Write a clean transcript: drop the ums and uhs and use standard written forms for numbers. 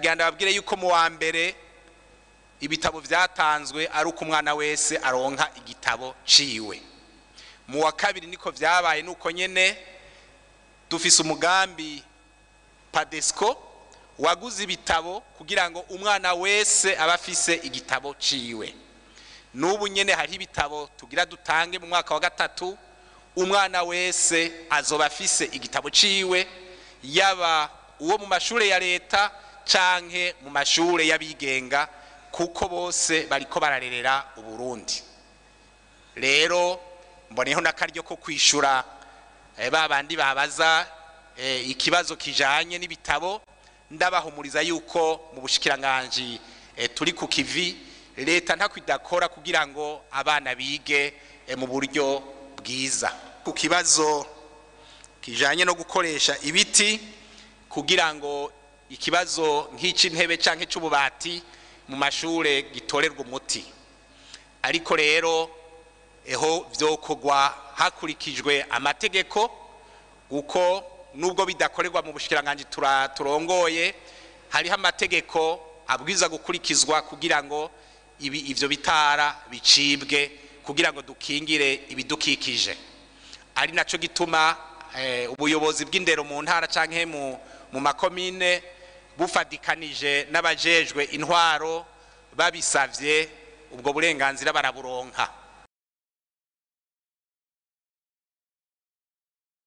nagira ndababwire yuko mu wa mbere ibitabo vyatanzwe ari uko umwana wese aronka igitabo ciwe. Mu wa kabiri niko vyabaye nuko nyene dufise umugambi Padesco waguze ibitabo kugira ngo umwana wese abafise igitabo ciwe. Nubu nyene hari ibitabo tugira dutange mu mwaka wa gatatu, umwana wese azoba afise igitabo ciwe, yaba uwo mu mashure ya leta canke mu mashure y'abigenga, kuko bose bariko bararerera Uburundi. Rero mboneho nakaryo ko kwishura babandi babaza ikibazo kijanye n'ibitabo, ndabahumuriza yuko mu Bushikiranganji turi ku kivi, leta ntakwidakora kugira ngo abana bige mu buryo bwiza. Ku kibazo kijanye no gukoresha ibiti kugira ngo ikibazo nk'ici ntebe canke c'ububati mu mashure gitorerwa umuti, ariko rero eho vyokogwa hakurikijwe amategeko, uko nubwo bidakorerwa mu Bushikiranganji turongoye, hariho amategeko abwiza gukurikizwa kugira ngo ivyo bitara bicibwe, kugira ngo dukingire ibidukikije. Ari naco gituma ubuyobozi bw'Indero mu ntara canke mu makomine bufadikanije n'abajejwe intwaro babisavye, ubwo burenganzira baraburonka.